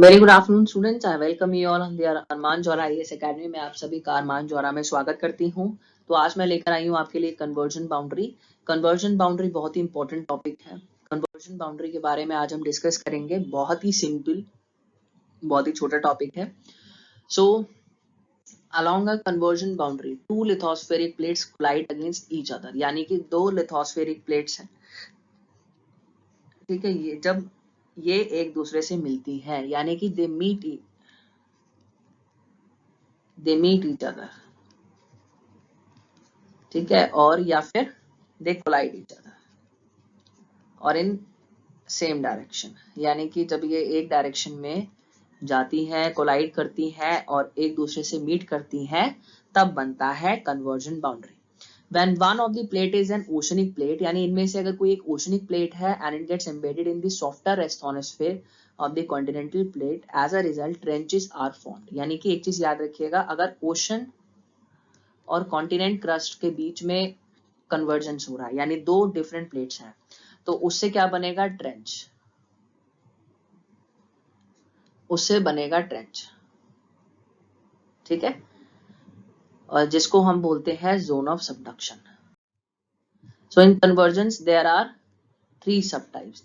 Very good afternoon students, I welcome you all on the Armaan Jauhra IAS academy में। आप सभी का अरमान जौहरा में स्वागत करती हूँ। तो आज मैं लेकर आई हूँ आपके लिए कन्वर्जन बाउंड्री। कन्वर्जन बाउंड्री बहुत ही इंपॉर्टेंट टॉपिक है। कन्वर्जन बाउंड्री के बारे में आज हम डिस्कस करेंगे। बहुत ही सिंपल, बहुत ही छोटा टॉपिक है। सो along a conversion boundary, two lithospheric plates collide against each other, यानी कि दो lithospheric plates हैं, ठीक है। ये जब ये एक दूसरे से मिलती है यानी कि दे मीट ईच अदर, ठीक है, और या फिर दे कोलाइड ईच अदर और इन सेम डायरेक्शन, यानी कि जब ये एक डायरेक्शन में जाती हैं, कोलाइड करती हैं और एक दूसरे से मीट करती हैं, तब बनता है conversion boundary. When one of the plate is an oceanic plate, यानी इनमें से अगर कोई एक oceanic plate है and it gets embedded in the softer asthenosphere of the continental plate, as a result trenches are formed। यानी कि एक चीज याद रखिएगा, अगर ओशन और कॉन्टिनेंट क्रस्ट के बीच में कन्वर्जेंस हो रहा है, यानी दो डिफरेंट प्लेट्स हैं, तो उससे क्या बनेगा? ट्रेंच। उससे बनेगा ट्रेंच, ठीक है, और जिसको हम बोलते हैं zone of subduction. So in convergence there are three subtypes,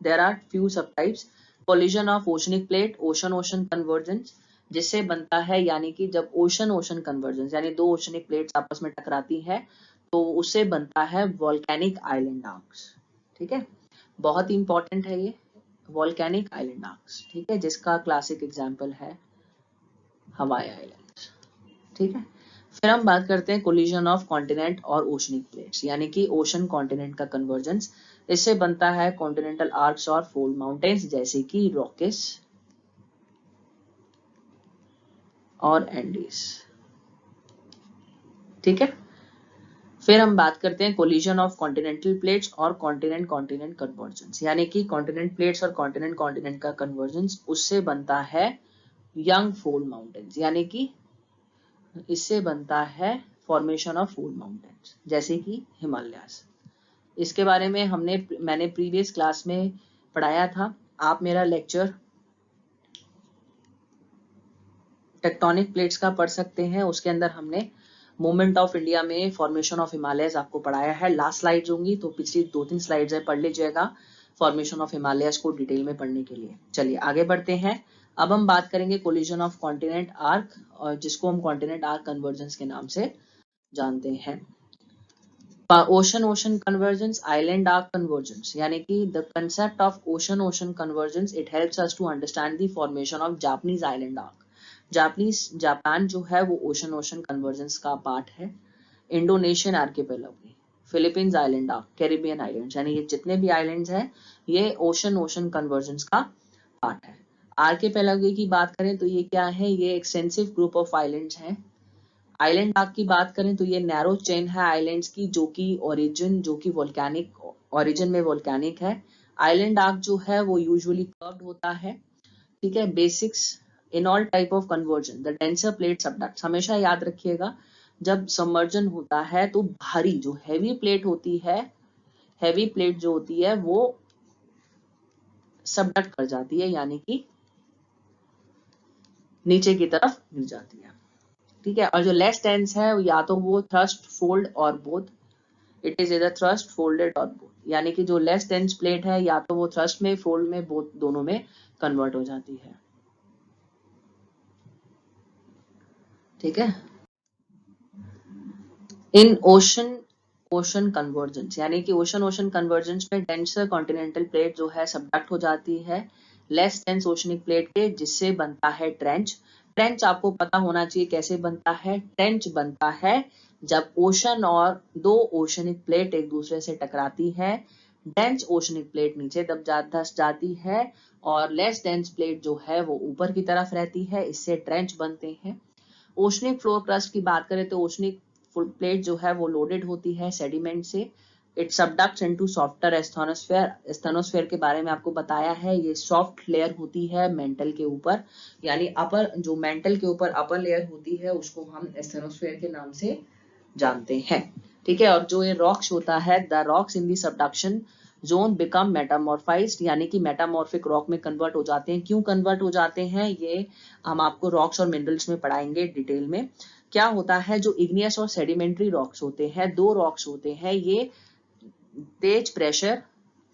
there are few subtypes। collision of oceanic plate, ocean convergence, जिससे बनता है, यानी कि जब ओशन कन्वर्जेंस यानी दो ओशनिक प्लेट्स आपस में टकराती हैं, तो उससे बनता है वोल्केनिक आइलैंड आर्क्स, ठीक है। बहुत ही इंपॉर्टेंट है ये वोल्केनिक आइलैंड आर्क्स, ठीक है, जिसका क्लासिक एग्जांपल है हवाई आइलैंड्स, ठीक है। फिर हम बात करते हैं कोलिजन ऑफ कॉन्टिनेंट और ओशनिक प्लेट्स, यानी कि ओशन कॉन्टिनेंट का कन्वर्जेंस। इससे बनता है कॉन्टिनेंटल आर्क्स और फोल्ड माउंटेन्स, जैसे कि रॉकिस और एंडीज, ठीक है। फिर हम बात करते हैं कोलिजन ऑफ कॉन्टिनेंटल प्लेट्स और कॉन्टिनेंट कॉन्टिनेंट कन्वर्जेंस, यानी कि कॉन्टिनेंट प्लेट्स और कॉन्टिनेंट कॉन्टिनेंट का कन्वर्जेंस। उससे बनता है यंग फोल्ड माउंटेन्स, यानी कि इससे बनता है फॉर्मेशन ऑफ फोल्ड माउंटेन्स, जैसे कि हिमालयास। इसके बारे में मैंने प्रीवियस क्लास में पढ़ाया था। आप मेरा लेक्चर टेक्टोनिक प्लेट्स का पढ़ सकते हैं। उसके अंदर हमने मूवमेंट ऑफ इंडिया में फॉर्मेशन ऑफ हिमालयस आपको पढ़ाया है। लास्ट स्लाइड्स होंगी, तो पिछली 2-3 स्लाइड्स है, पढ़ लीजिएगा फॉर्मेशन ऑफ हिमालयस को डिटेल में पढ़ने के लिए। चलिए आगे बढ़ते हैं। अब हम बात करेंगे कोलिजन ऑफ कॉन्टिनेंट आर्क, और जिसको हम कॉन्टिनेंट आर्क कन्वर्जेंस के नाम से जानते हैं। Ocean convergence, island arc convergence, यानी कि the concept of ocean convergence, it helps us to understand the formation of Japanese island arc. Japan जो है वो ओशन कन्वर्जेंस का पार्ट है। Indonesian archipelago, Philippines island arc, Caribbean islands, यानी ये जितने भी आइलैंड्स हैं, ये ओशन कन्वर्जेंस का पार्ट है। आर्किपेलागो की बात करें तो ये क्या है? ये एक्सटेंसिव ग्रुप ऑफ आइलैंड्स हैं। आइलैंड आर्क की बात करें तो ये नैरो चेन है आइलैंड्स की, जो कि वोल्केनिक ओरिजिन में वोल्केनिक है। आइलैंड आर्क जो है वो यूजुअली कर्व्ड होता है, ठीक है। Basics in all type of convergence, the denser plate subducts, हमेशा याद रखिएगा जब सबमर्जन होता है तो भारी जो हैवी प्लेट होती है, हैवी प्लेट जो होती है वो सबडक्ट कर जाती है, यानी कि नीचे की तरफ गिर जाती है, ठीक है। और जो लेस डेंस है या तो वो थ्रस्ट, फोल्ड और बोथ, इट इज इधर थ्रस्ट, फोल्डेड और बोथ, यानी कि जो लेस डेंस प्लेट है या तो वो थ्रस्ट में, फोल्ड में, बोथ, दोनों में कन्वर्ट हो जाती है, ठीक है। इन ओशन कन्वर्जेंस, यानी कि ओशन कन्वर्जेंस में डेंसर कॉन्टिनेंटल प्लेट जो है सबडक्ट हो जाती है लेस डेंस ओशनिक प्लेट के, जिससे बनता है ट्रेंच। ट्रेंच आपको पता होना चाहिए कैसे बनता है। ट्रेंच बनता है जब ओशन और दो ओशनिक प्लेट एक दूसरे से टकराती है, डेंस ओशनिक प्लेट नीचे धस जाती है और लेस डेंस प्लेट जो है वो ऊपर की तरफ रहती है, इससे ट्रेंच बनते हैं। ओशनिक फ्लोर क्रस्ट की बात करें तो ओशनिक प्लेट जो है वो लोडेड होती है सेडिमेंट से। It subducts into softer asthenosphere. Asthenosphere के बारे में आपको बताया है, ये सॉफ्ट लेयर होती है मेंटल के ऊपर, यानी अपर, जो मेंटल के ऊपर अपर लेयर होती है उसको हम एस्थेनोस्फेयर के नाम से जानते हैं, ठीक है। और जो ये रॉक्स होता है, the rocks in the subduction, zone become metamorphised, यानी कि मेटामॉर्फिक रॉक में कन्वर्ट हो जाते हैं। क्यों कन्वर्ट हो जाते हैं ये हम आपको रॉक्स और मिनरल्स में पढ़ाएंगे डिटेल में। क्या होता है, जो इग्नियस और सेडिमेंट्री रॉक्स होते हैं, दो रॉक्स होते हैं, ये तेज प्रेशर,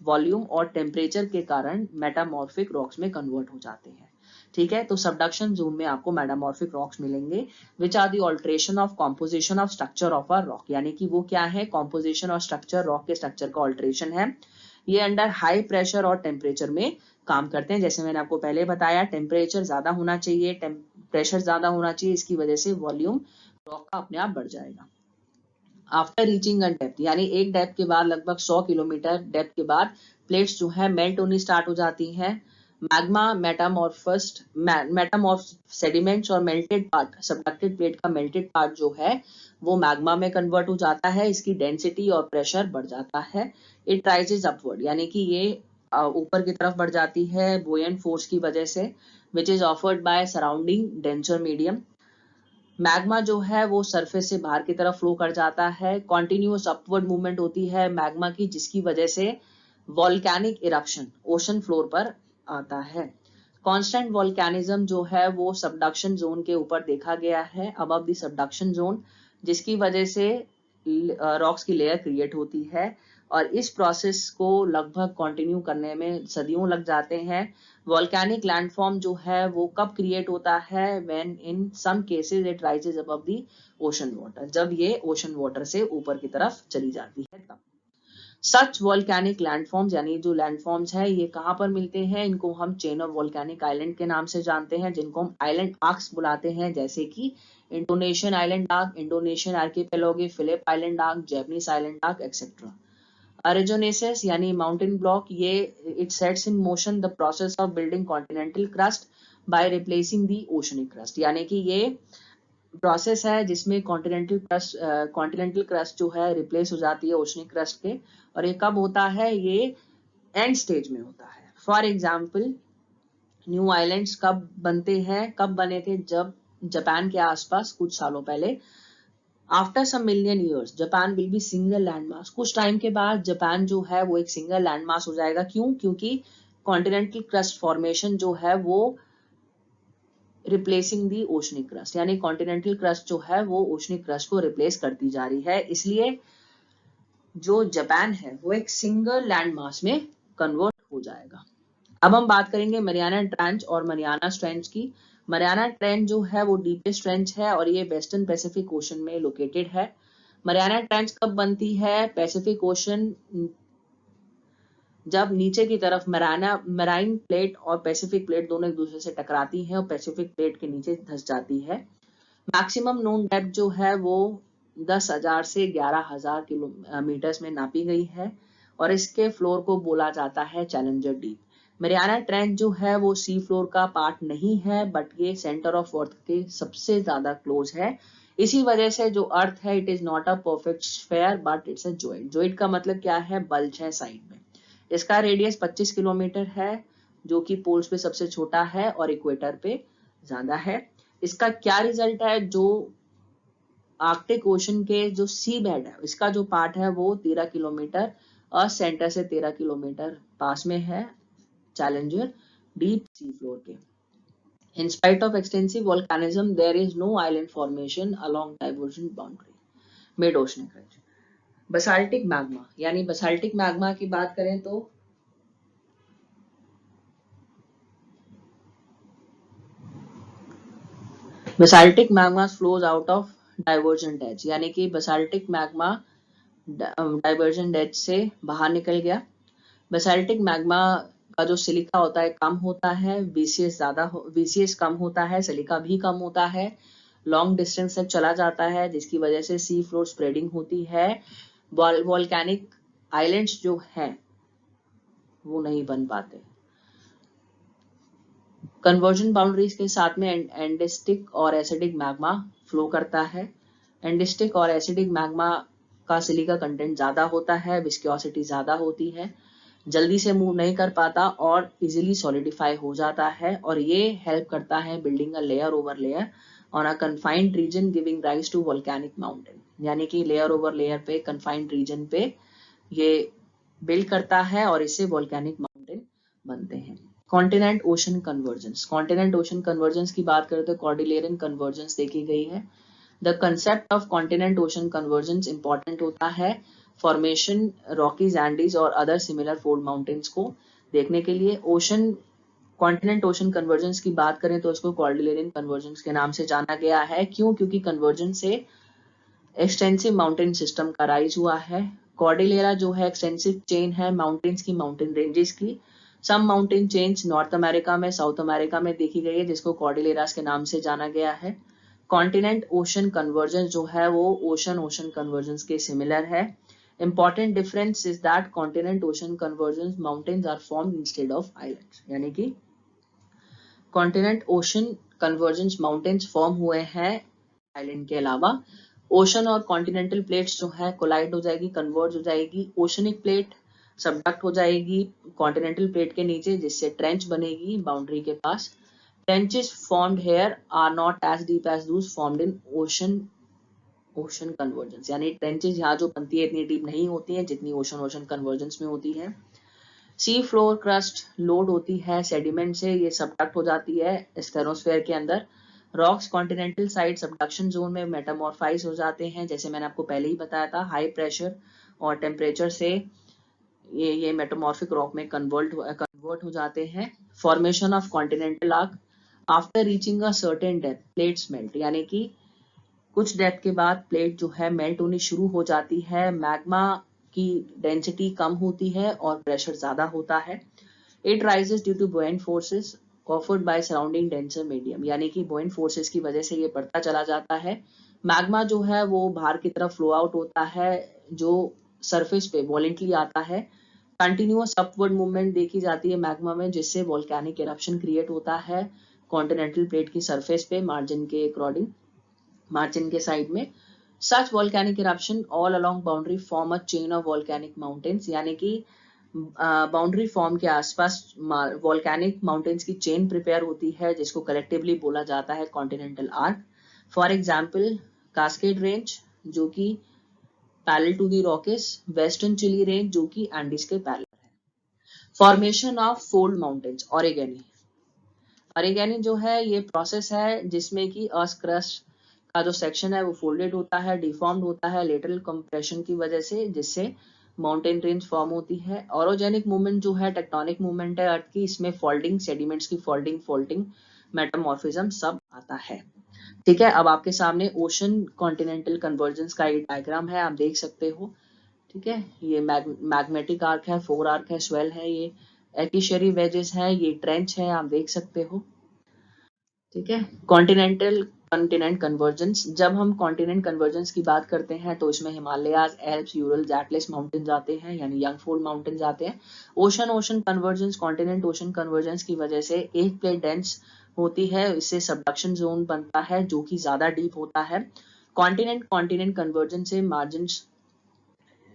वॉल्यूम और टेम्परेचर के कारण मेटामॉर्फिक रॉक्स में कन्वर्ट हो जाते हैं। ठीक है, तो सबडक्शन जोन में आपको मेटामॉर्फिक रॉक्स मिलेंगे which are the alteration of composition of structure of a rock, यानी कि वो क्या है, कॉम्पोजिशन और स्ट्रक्चर, रॉक के स्ट्रक्चर का ऑल्ट्रेशन है। ये अंडर हाई प्रेशर और टेम्परेचर में काम करते हैं। जैसे मैंने आपको पहले बताया, टेम्परेचर ज्यादा होना चाहिए, प्रेशर ज्यादा होना चाहिए, इसकी वजह से वॉल्यूम रॉक का अपने आप बढ़ जाएगा। आफ्टर रीचिंग अ डेप्थ, यानी एक डेप्थ के बाद लगभग 100 किलोमीटर डेप्थ के बाद प्लेट्स जो है मेल्ट होनी स्टार्ट हो जाती हैं। मैग्मा मेटामॉर्फ सेडिमेंट्स और मेल्टेड पार्ट, सबडक्टेड प्लेट का मेल्टेड पार्ट जो है वो मैग्मा में कन्वर्ट हो जाता है, इसकी डेंसिटी और प्रेशर बढ़ जाता है। इट राइजेज अपवर्ड, यानी कि ये ऊपर की तरफ बढ़ जाती है बुओयंट फोर्स की वजह से, which is offered by surrounding denser medium. Magma जो है वो सरफेस से बाहर की तरफ फ्लो कर जाता है। कॉन्टिन्यूअस अपवर्ड मूवमेंट होती है मैग्मा की, जिसकी वजह से वॉल्केनिक इरप्शन ओशन फ्लोर पर आता है। कांस्टेंट वॉल्केनिज्म जो है वो सबडक्शन जोन के ऊपर देखा गया है, अबव द सबडक्शन जोन, जिसकी वजह से रॉक्स की लेयर क्रिएट होती है और इस प्रोसेस को लगभग कंटिन्यू करने में सदियों लग जाते हैं। वॉल्केनिक लैंडफॉर्म जो है वो कब क्रिएट होता है, when in some cases it rises above the ocean water, जब ये ओशन वाटर से ऊपर की तरफ चली जाती है तब। सच वॉल्केनिक लैंडफॉर्म्स, यानी जो लैंडफॉर्म्स है ये कहाँ पर मिलते हैं, इनको हम चेन ऑफ वॉल्केनिक आइलैंड के नाम से जानते हैं, जिनको हम आइलैंड आर्क्स बुलाते हैं, जैसे कि Indonesian island arc, Indonesian archipelago, Philip island arc, Japanese island arc etcetera. Orogenisis यानी माउंटेन ब्लॉक, ये it sets in motion the process of building continental crust by replacing the oceanic crust, यानी कि ये process है जिसमें continental crust जो है replace हो जाती है ओशनिक क्रस्ट के। और ये कब होता है, ये एंड स्टेज में होता है। फॉर एग्जाम्पल, न्यू आइलैंड्स कब बनते हैं, कब बने थे, जब जापान के आसपास कुछ सालों पहले, after some million years Japan will be single landmass, कुछ टाइम के बाद जापान जो है वो एक सिंगल लैंडमास हो जाएगा। क्यों, क्योंकि कॉन्टिनेंटल क्रस्ट फॉर्मेशन जो है वो रिप्लेसिंग दी ओशनिक क्रस्ट, यानी कॉन्टिनेंटल क्रस्ट जो है वो ओशनिक क्रस्ट को रिप्लेस करती जा रही है, इसलिए जो जापान है वो एक सिंगल लैंडमास में कन्वर्ट हो जाएगा। अब हम बात करेंगे मरियाना ट्रेंच और मरियाना ट्रेंच की। मरियाना ट्रेंच जो है वो डीपेस्ट ट्रेंच है और ये वेस्टर्न पैसिफिक ओशन में लोकेटेड है। मरियाना ट्रेंच कब बनती है, पैसिफिक ओशन जब नीचे की तरफ मराइन प्लेट और पैसिफिक प्लेट दोनों एक दूसरे से टकराती हैं और पैसिफिक प्लेट के नीचे धंस जाती है। मैक्सिमम नोन डेप्थ जो है वो 10,000 से 11,000 किलोमीटर्स में नापी गई है और इसके फ्लोर को बोला जाता है चैलेंजर डीप। मरियाना ट्रेंच जो है वो सी फ्लोर का पार्ट नहीं है, बट ये सेंटर ऑफ अर्थ के सबसे ज्यादा क्लोज है। इसी वजह से जो अर्थ है, it is not a perfect sphere but it's a joint. Joint का मतलब क्या है, बल्ज है साइड में। इसका रेडियस 25 किलोमीटर है, जो कि पोल्स पे सबसे छोटा है और इक्वेटर पे ज्यादा है। इसका क्या रिजल्ट है, जो आर्कटिक ओशन के जो सी बेड है, इसका जो पार्ट है वो 13 किलोमीटर और सेंटर से 13 किलोमीटर पास में है चैलेंजर डीप सी फ्लोर के। In spite of extensive volcanism, there is no island formation along divergent boundary, mid-oceanic ridge. Basaltic magma, यानी बसाल्टिक मैग्मा की बात करें तो basaltic magma flows out of divergent edge, यानी कि बसाल्टिक मैग्मा डाइवर्जेंट एज से बाहर निकल गया। बसाल्टिक मैग्मा का जो सिलिका होता है कम होता है, वीसीएस कम होता है, सिलिका भी कम होता है, लॉन्ग डिस्टेंस तक चला जाता है, जिसकी वजह से सी फ्लोर स्प्रेडिंग होती है। वॉल्केनिक आइलैंड्स जो हैं वो नहीं बन पाते। कन्वर्जन बाउंड्रीज के साथ में एंडेस्टिक और एसिडिक मैग्मा फ्लो करता है। एंडेस्टिक और एसिडिक मैग्मा का सिलिका कंटेंट ज्यादा होता है, विस्कोसिटी ज्यादा होती है, जल्दी से मूव नहीं कर पाता और इजीली सॉलिडिफाई हो जाता है, और ये हेल्प करता है building a layer over layer on a confined region giving rise to volcanic mountain, यानी कि लेयर ओवर लेयर पे कन्फाइंड रीजन पे ये बिल्ड करता है और इससे वॉल्केनिक माउंटेन बनते हैं। Continent ocean convergence, continent ocean convergence की बात करें तो कॉर्डिलेरियन कन्वर्जेंस देखी गई है। The concept of continent ocean convergence important होता है फॉर्मेशन रॉकीज, एंडीज और अदर सिमिलर फोल्ड माउंटेन्स को देखने के लिए। ओशन कॉन्टिनेंट ओशन कन्वर्जेंस की बात करें तो इसको कॉर्डिलेरियन कन्वर्जेंस के नाम से जाना गया है। क्यों? क्योंकि कन्वर्जेंस से एक्सटेंसिव माउंटेन सिस्टम का राइज हुआ है। कॉर्डिलेरा जो है एक्सटेंसिव चेन है माउंटेन्स की, माउंटेन रेंजेस की। सम माउंटेन चेन्स नॉर्थ अमेरिका में, साउथ अमेरिका में देखी गई है जिसको कॉर्डिलेरास के नाम से जाना गया है। कॉन्टिनेंट ओशन कन्वर्जेंस जो है वो ओशन ओशन कन्वर्जेंस के सिमिलर है। Important difference is that continent ocean convergence mountains are formed instead of islands, यानी कि continent ocean convergence mountains form हुए हैं आइलैंड के अलावा। ओशन और कॉन्टिनेंटल प्लेट्स जो है कोलाइड हो जाएगी, कन्वर्ज हो जाएगी। ओशनिक प्लेट सबडक्ट हो जाएगी कॉन्टिनेंटल प्लेट के नीचे, जिससे ट्रेंच बनेगी बाउंड्री के पास। Trenches formed here are not as deep as those formed in ocean convergence, यानी ट्रेंचेस यहाँ जो बनती है इतनी डीप नहीं होती है जितनी ओशन ओशन कन्वर्जेंस में होती है। सी फ्लोर क्रस्ट लोड होती है सेडिमेंट से, ये सबडक्ट हो जाती है स्टेनोस्फेयर के अंदर। Rocks continental side subduction zone में मेटामॉर्फाइज हो जाते हैं, जैसे मैंने आपको पहले ही बताया था। हाई प्रेशर और टेम्परेचर से ये मेटामॉर्फिक रॉक में कन्वर्ट हो जाते हैं। Formation of continental arc after reaching a certain depth plates melt, यानी कि कुछ डेप्थ के बाद प्लेट जो है मेल्ट होनी शुरू हो जाती है। मैग्मा की डेंसिटी कम होती है और प्रेशर ज्यादा होता है। It rises due to buoyant forces offered by surrounding denser medium, यानी कि बुओयंट फोर्सेस की वजह से ये बढ़ता चला जाता है। मैग्मा जो है वो बाहर की तरफ फ्लो आउट होता है, जो सरफेस पे वॉलेंटली आता है। कंटिन्यूअस अपवर्ड मूवमेंट देखी जाती है मैग्मा में, जिससे वोल्केनिक इरप्शन क्रिएट होता है कॉन्टिनेंटल प्लेट की सरफेस पे मार्जिन के अकॉर्डिंग, मार्जिन के साइड में। Such volcanic eruption all along boundary form a chain of volcanic mountains, यानी कि बाउंड्री फॉर्म के आसपास वॉल्केनिक माउंटेन्स की चेन प्रिपेयर होती है, जिसको कलेक्टिवली बोला जाता है continental arc. For example Cascade Range जो कि parallel to the Rockies, western Chile range जो कि एंडीज के पैरेलल है। Formation of fold mountains, orogeny. Orogeny जो है ये प्रोसेस है जिसमें कि अर्थ क्रस्ट का जो सेक्शन है वो फोल्डेड होता है, डिफॉर्म्ड होता है लेटरल कंप्रेशन की वजह से, जिससे माउंटेन रेंज फॉर्म होती है। ओरोजेनिक मूवमेंट जो है टेक्टोनिक मूवमेंट है अर्थ की, इसमें फोल्डिंग, सेडिमेंट्स की फोल्डिंग, फोल्डिंग, मेटामॉर्फिज्म सब आता है। ठीक है, अब आपके सामने ओशन कॉन्टिनेंटल कन्वर्जेंस का ये डायग्राम है, आप देख सकते हो। ठीक है, ये मैग्मेटिक आर्क है, फोर आर्क है, स्वेल है, ये एक्वेशियरी वेजेस है, ये ट्रेंच है, आप देख सकते हो। ठीक है, कॉन्टिनेंटल कॉन्टिनेंट कन्वर्जेंस, जब हम कॉन्टिनेंट कन्वर्जेंस की बात करते हैं तो इसमें Himalayas, Alps, URLs, Atlas mountains आते हैं, यानी यंग फोल्ड माउंटेन्स आते हैं। Ocean ocean convergence, continent ocean convergence की वजह से एक प्लेट डेंस होती है, इससे सबडक्शन जोन बनता है जो कि ज्यादा डीप होता है। कॉन्टिनेंट कॉन्टिनेंट कन्वर्जेंस से मार्जिन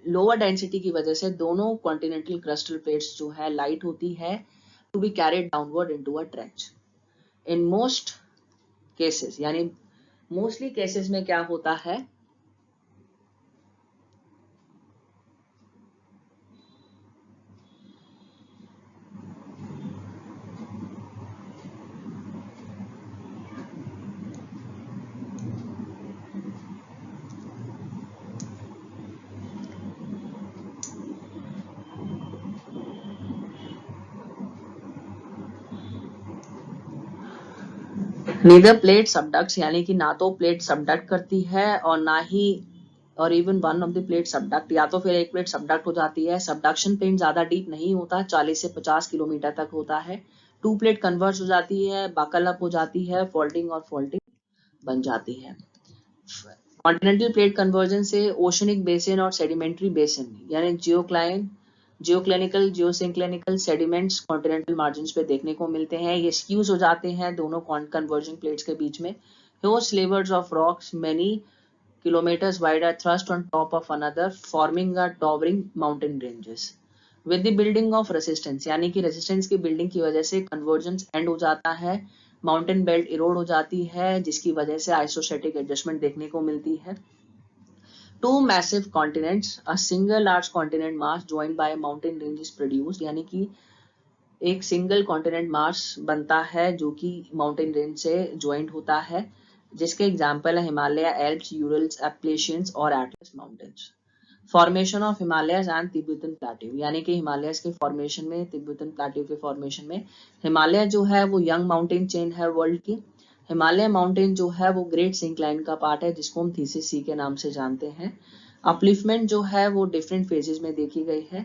लोअर डेंसिटी की वजह से दोनों कॉन्टिनेंटल क्रस्टल प्लेट्स जो है लाइट होती है to be carried downward into a trench. In most cases, यानी मोस्टली केसेस में क्या होता है, नीदर प्लेट सबडक्ट्स, यानी कि ना तो प्लेट सबडक्ट करती है और ना ही और even one of the plate subduct, या तो फिर एक प्लेट सबडक्ट हो जाती है। सबडक्शन प्लेन ज्यादा डीप नहीं होता, 40 से 50 किलोमीटर तक होता है। टू प्लेट कन्वर्ज हो जाती है, बकल अप हो जाती है, फोल्डिंग और फोल्डिंग बन जाती है। कॉन्टिनेंटल प्लेट कन्वर्जन से ओशनिक बेसिन और सेडिमेंट्री बेसिन, यानी जियोक्लिनिकल जियोसिंक्लिनिकल सेडिमेंट्स कॉन्टिनेंटल मार्जिन पे देखने को मिलते हैं। ये स्क्यूज हो जाते हैं दोनों कन्वर्जिंग प्लेट्स के बीच में। Huge slivers of rocks many kilometers wide are thrust on top of another, forming a towering mountain ranges. With the building of resistance, यानी कि रेजिस्टेंस की बिल्डिंग की वजह से कन्वर्जेंस एंड हो जाता है, माउंटेन बेल्ट इरोड हो जाती है, जिसकी वजह से आइसोस्टैटिक एडजस्टमेंट देखने को मिलती है। Two massive continents, a single large continent mass joined by mountain range is produced, यानी कि एक सिंगल कॉन्टिनेंट मास बनता है जो कि माउंटेन रेंज से ज्वाइंट होता है, जिसके एग्जाम्पल है हिमालय, एल्प्स, यूरल्स, एप्लेशियंस और Atlas mountains. Formation of Himalayas and Tibetan plateau, यानी कि हिमालयस के फॉर्मेशन में, तिब्बतन प्लेट्यू के फॉर्मेशन में। हिमालय जो है वो यंग माउंटेन चेन है वर्ल्ड की। हिमालय माउंटेन जो है वो ग्रेट सिंक्लाइन का पार्ट है, जिसको हम थीसिस सी के नाम से जानते हैं। अपलिफ्टमेंट जो है वो डिफरेंट फेजेस में देखी गई है।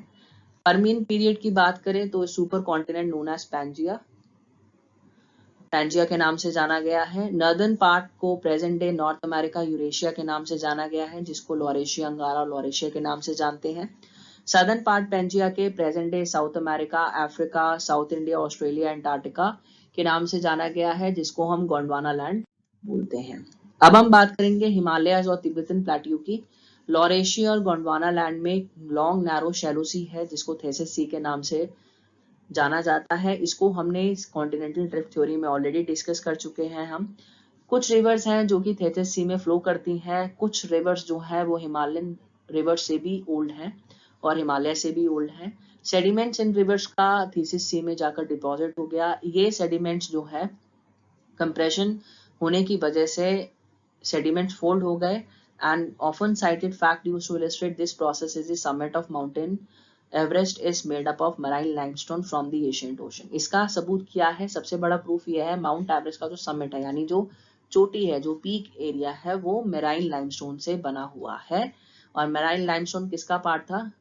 परमीन पीरियड की बात करें तो supercontinent known as Pangaea, Pangaea के नाम से जाना गया है। नॉर्दर्न पार्ट को present day North America, Eurasia के नाम से जाना गया है, जिसको लॉरेशिया अंगारा और लॉरेशिया के नाम से जानते हैं। सदर्न पार्ट पैंजिया के present day south America, Africa, south India, Australia, Antarctica के नाम से जाना गया है, जिसको हम गोंडवाना लैंड बोलते हैं। अब हम बात करेंगे हिमालयस और तिब्बतन प्लेट्यू की। लॉरेशिया और गोंडवाना लैंड में लॉन्ग नैरो शैलो सी है, जिसको थेसिस सी के नाम से जाना जाता है। इसको हमने इस कॉन्टिनेंटल ड्रिफ्ट थ्योरी में ऑलरेडी डिस्कस कर चुके हैं हम। कुछ रिवर्स हैं जो कि थेसिस सी में फ्लो करती हैं, कुछ रिवर्स जो है वो हिमालयन रिवर्स से भी ओल्ड हैं और हिमालय से भी ओल्ड हैं। सेडिमेंट्स इन रिवर्स का थीसिस सी में जाकर डिपॉजिट हो गया। ये सेडिमेंट्स जो है कंप्रेशन होने की वजह से सेडिमेंट्स फोल्ड हो गए, and often cited fact used to illustrate this process is the summit of mountain Everest is made up of marine limestone from the ancient ocean. इसका सबूत क्या है? सबसे बड़ा प्रूफ यह है, माउंट एवरेस्ट का जो समिट है, यानी जो चोटी है, जो पीक एरिया है, वो मेराइन लाइमस्टोन से बना हुआ है। और मेराइन लाइमस्टोन किसका पार्ट था?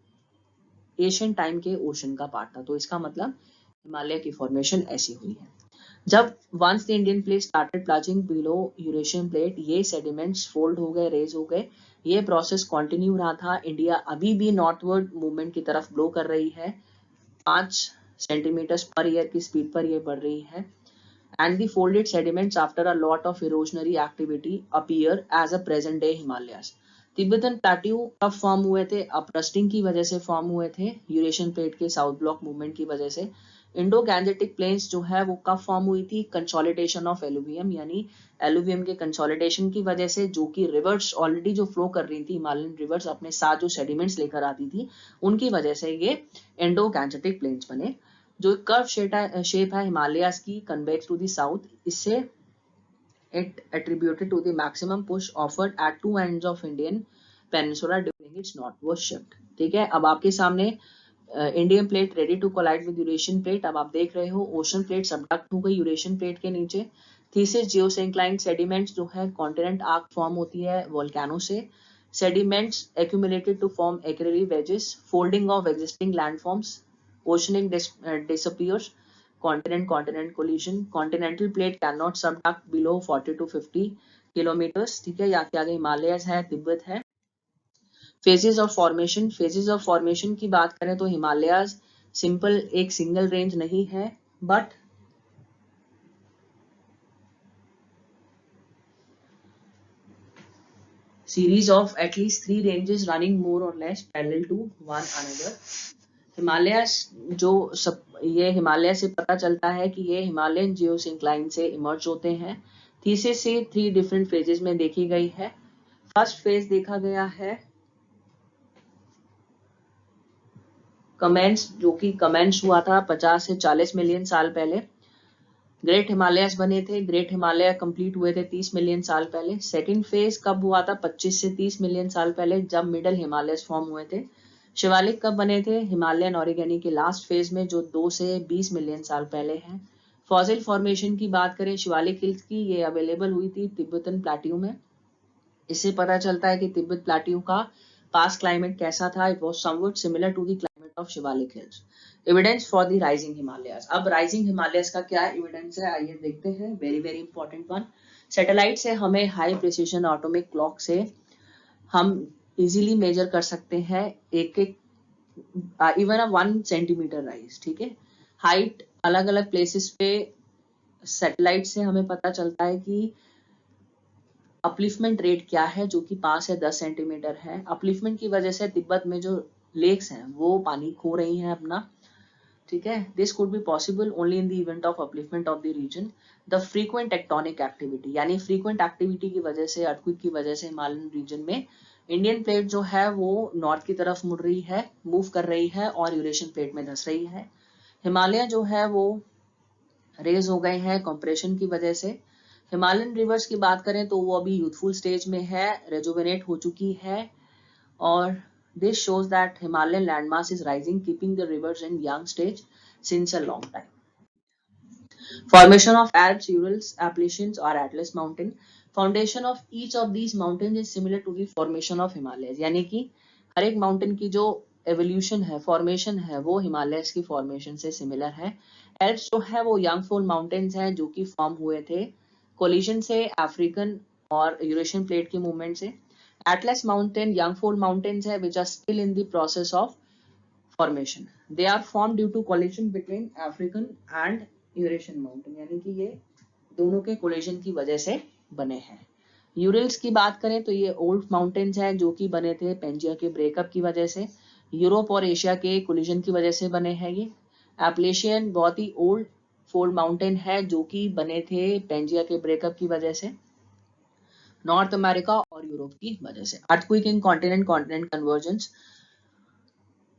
एशियन टाइम के ओशन का पार्ट था। तो इसका मतलब हिमालय की फॉर्मेशन ऐसी हुई है। जब once the Indian plate started plunging below Eurasian plate, ये सेडिमेंट्स फोल्ड हो गए, रेज हो गए। ये प्रोसेस कंटिन्यू रहा था। इंडिया अभी भी नॉर्थवर्ड मूवमेंट की तरफ ब्लो कर रही है, 5 सेंटीमीटर पर ईयर की स्पीड पर ये बढ़ रही है। And the folded sediments after a lot of erosional activity appear as a present day Himalayas. Tibetan plateau कब फॉर्म हुए थे? अपरस्टिंग की वजह से फॉर्म हुए थे, यूरेशियन प्लेट के साउथ ब्लॉक मूवमेंट की वजह से। इंडो गैंजेटिक प्लेन्स जो है वो कब फॉर्म हुई थी? कंसोलिडेशन ऑफ एलुवियम, यानी एलुवियम के कंसोलिडेशन की वजह से, जो कि रिवर्स ऑलरेडी जो फ्लो कर रही थी, हिमालयन रिवर्स अपने साथ जो सेडिमेंट्स लेकर आती थी, उनकी वजह से ये इंडो गैंजेटिक प्लेन्स बने। जो कर्व शेप है हिमालयास की कन्वेक्स टू द साउथ, इससे it attributed to the maximum push offered at two ends of Indian peninsula during its northward shift। ठीक है, अब आपके सामने Indian plate ready to collide with Eurasian plate. अब आप देख रहे हो ओशन प्लेट सबडक्ट हो गई यूरेशियन प्लेट के नीचे। थीसिस जियोसिंक्लाइन सेडिमेंट्स जो है कॉन्टिनेंट आर्क फॉर्म होती है वोल्केनो से। Sediments accumulated to form acrylic wedges, folding of existing landforms, oceanic disappears, continent collision, continental plate cannot subduct below 40 to 50 kilometres. ठीक है, यहाँ के आगे हिमालयस है, तिब्बत है। Phases of formation, phases of formation की बात करें तो हिमालयस सिंपल एक सिंगल रेंज नहीं है, but series of at least 3 ranges running more or less parallel to one another। Himalayas जो ये हिमालय से पता चलता है कि ये हिमालयन जियोसिंक्लाइन से इमर्ज होते हैं। थीसिस से 3 डिफरेंट फेजेस में देखी गई है। फर्स्ट फेज देखा गया है कमेंस, जो कि कमेंस हुआ था 50 से 40 मिलियन साल पहले। ग्रेट हिमालयस बने थे, ग्रेट हिमालय कंप्लीट हुए थे 30 मिलियन साल पहले। सेकंड फेज कब हुआ था? 25 से 30 मिलियन साल पहले, जब मिडल हिमालयस फॉर्म हुए थे। शिवालिक कब बने थे? हिमालयन ऑरिगेनी के लास्ट फेज में, जो 2 से 20 मिलियन साल पहले है। फॉसिल फॉर्मेशन की बात करें शिवालिक हिल्स की, ये अवेलेबल हुई थी तिब्बतन प्लेट्यू में। इससे पता चलता है कि तिब्बत प्लेट्यू का पास्ट क्लाइमेट कैसा था। It was somewhat similar to the climate of Shivalik hills. Evidence for the rising Himalayas. अब राइजिंग हिमालयस का क्या एविडेंस है, आइए देखते हैं। Very very important one. Satellite से हमें हाई प्रिसिशन ऑटोमिक क्लॉक से हम इजीली मेजर कर सकते हैं एक एक इवन अ 1 सेंटीमीटर राइज। ठीक है, हाइट अलग अलग प्लेसेस पे सैटेलाइट से हमें पता चलता है कि अपलिफ्टमेंट रेट क्या है, जो कि 5 से 10 सेंटीमीटर है। अपलिफ्टमेंट की वजह से तिब्बत में जो लेक्स हैं वो पानी खो रही हैं अपना। ठीक है, this could be possible only in the event of upliftment of the region. The frequent tectonic activity, यानी फ्रीक्वेंट एक्टिविटी की वजह से, अर्थक्वेक की वजह से हिमालयन रीजन में इंडियन प्लेट जो है वो नॉर्थ की तरफ मुड़ रही है, मूव कर रही है और यूरेशियन प्लेट में धंस रही है। हिमालय जो है वो रेज हो गए हैं कंप्रेशन की वजह से। हिमालयन रिवर्स की बात करें तो वो अभी यूथफुल स्टेज में है, रेजुवेनेट हो चुकी है, और this shows that Himalayan landmass is rising, keeping the reverse in young stage since a long time. Formation of Alps, Urals, Appalachians or Atlas Mountain. Foundation of each of these mountains is similar to the formation of Himalayas. यानी कि हर एक mountain की जो evolution है, formation है, वो Himalayas की formation से सिमिलर है। एल्प्स जो है वो यंग फोल्ड माउंटेन्स हैं जो कि फॉर्म हुए थे कोलिजन से, अफ्रीकन और यूरेशियन प्लेट के मूवमेंट से। Atlas mountain young fold mountains है which are still in the process of formation. They are form due to collision between African and Eurasian mountain, यानी कि ये दोनों के कोलिजन की वजह से बने हैं। यूरल्स की बात करें तो ये ओल्ड माउंटेन्स हैं जो कि बने थे पेंजिया के ब्रेकअप की वजह से, यूरोप और एशिया के कोलिजन की वजह से बने हैं ये। एप्लेशियन बहुत ही ओल्ड फोल्ड माउंटेन है जो कि बने थे पेंजिया के ब्रेकअप की वजह से, नॉर्थ अमेरिका और यूरोप की वजह से। Earthquake in continent continent convergence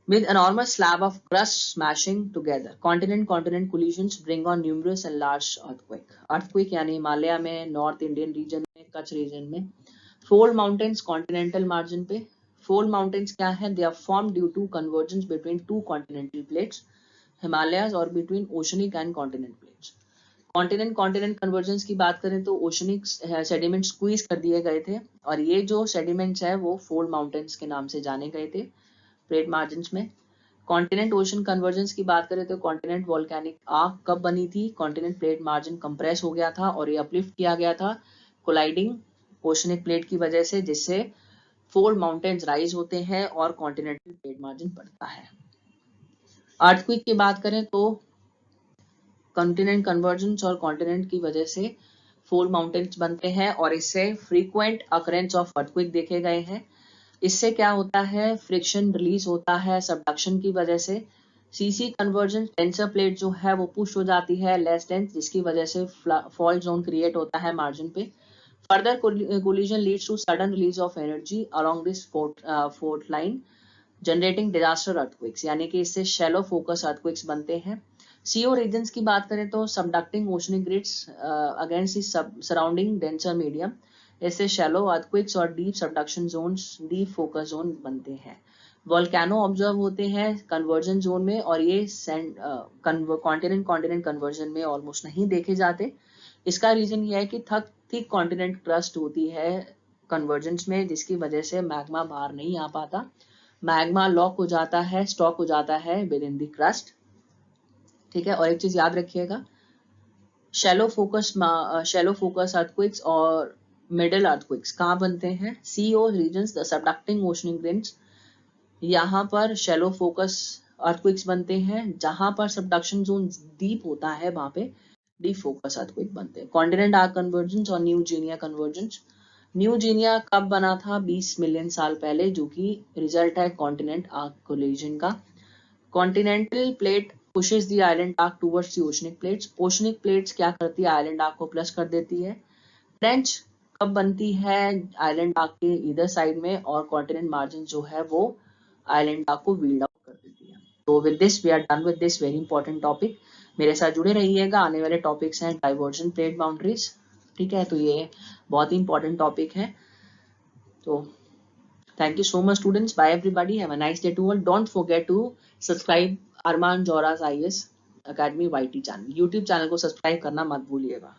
with enormous slab of crust smashing together. Continent-continent collisions bring on numerous and large earthquake. Earthquake यानी हिमालय में, नॉर्थ इंडियन रीजन में, कच्छ रीजन में। Fold mountains continental margin पे। Fold mountains क्या है? They are formed due to convergence between two continental plates, Himalayas, और between oceanic and continent plates. Continent convergence की बात करें तो ओशनिक सेडिमेंट स्क्वीज कर दिए गए थे, और ये जो सेडिमेंट्स है वो फोल्ड माउंटेन्स के नाम से जाने गए थे प्लेट मार्जिन में। कॉन्टिनेंट ओशन कन्वर्जेंस की बात करें तो कॉन्टिनेंट वोल्केनिक आर्क कब बनी थी? कॉन्टिनेंट प्लेट मार्जिन कंप्रेस हो गया था और ये अपलिफ्ट किया गया था कोलाइडिंग ओशनिक प्लेट की वजह से, जिससे फोल्ड माउंटेन्स राइज होते हैं और कॉन्टिनेंटल प्लेट मार्जिन बढ़ता है। अर्थक्वेक की बात करें तो कॉन्टिनेंट कन्वर्जेंस और कॉन्टिनेंट की वजह से फोल्ड माउंटेन्स बनते हैं और इससे फ्रीक्वेंट अकरेंस ऑफ अर्थक्वेक देखे गए हैं। इससे क्या होता है? फ्रिक्शन रिलीज होता है सबडक्शन की वजह से। सीसी कन्वर्जन टेंसर प्लेट जो है वो पुश हो जाती है लेस डेंस, जिसकी वजह से फॉल्ट जोन क्रिएट होता है मार्जिन पे। Further collision leads to sudden release of energy along this fault line generating disaster earthquakes, यानी कि इससे शैलो फोकस अर्थक्वेक्स बनते हैं। सीओ रीजन्स की बात करें तो subducting oceanic grids against the surrounding denser medium, इससे शैलो अर्थक्वेक्स और deep subduction zones, deep focus zone बनते हैं। वोल्केनो ऑब्जर्व होते हैं कन्वर्जन जोन में, और ये कॉन्टिनेंट कॉन्टिनेंट कन्वर्जन में ऑलमोस्ट नहीं देखे जाते। इसका रीजन ये है कि थिक कॉन्टिनेंट क्रस्ट होती है कन्वर्जेंस में, जिसकी वजह से मैग्मा बाहर नहीं आ पाता। मैग्मा लॉक हो जाता है, स्टॉक हो जाता है विद इन द क्रस्ट। ठीक है, और एक चीज याद रखिएगा, शैलो फोकस अर्थक्वेक्स और मिडल अर्थक्वेक्स कहाँ बनते हैं? सीओ regions, the subducting oceanic grids, यहाँ पर शैलो फोकस अर्थक्वेक्स बनते हैं। जहां पर सबडक्शन जोन डीप होता है वहां पे डीप फोकस अर्थक्वेक बनते हैं। कॉन्टिनेंट आर्क कन्वर्जेंस और न्यू जीनिया कन्वर्जेंस। न्यू जीनिया कब बना था? 20 मिलियन साल पहले, जो कि रिजल्ट है कॉन्टिनेंट आर्क कोलिजन का। Continental plate pushes the island arc towards the oceanic plates. Oceanic plates क्या करती है? आइलैंड आर्क को प्लस कर देती है। ट्रेंच कब बनती है? आइलैंड आर्क के इधर साइड में, और कॉन्टिनेंट मार्जिन जो है वो आइलैंड आर्क को व्हील्ड आउट कर देती है। तो with this we are done with this very important topic. मेरे साथ जुड़े रहिएगा, आने वाले टॉपिक्स हैं डाइवर्जन प्लेट बाउंड्रीज। ठीक है, तो ये बहुत ही इंपॉर्टेंट टॉपिक है। तो thank you so much students, bye everybody, have a nice day to all. Don't forget to subscribe Arman Jora's IAS Academy YT channel, YouTube channel को subscribe करना मत भूलिएगा।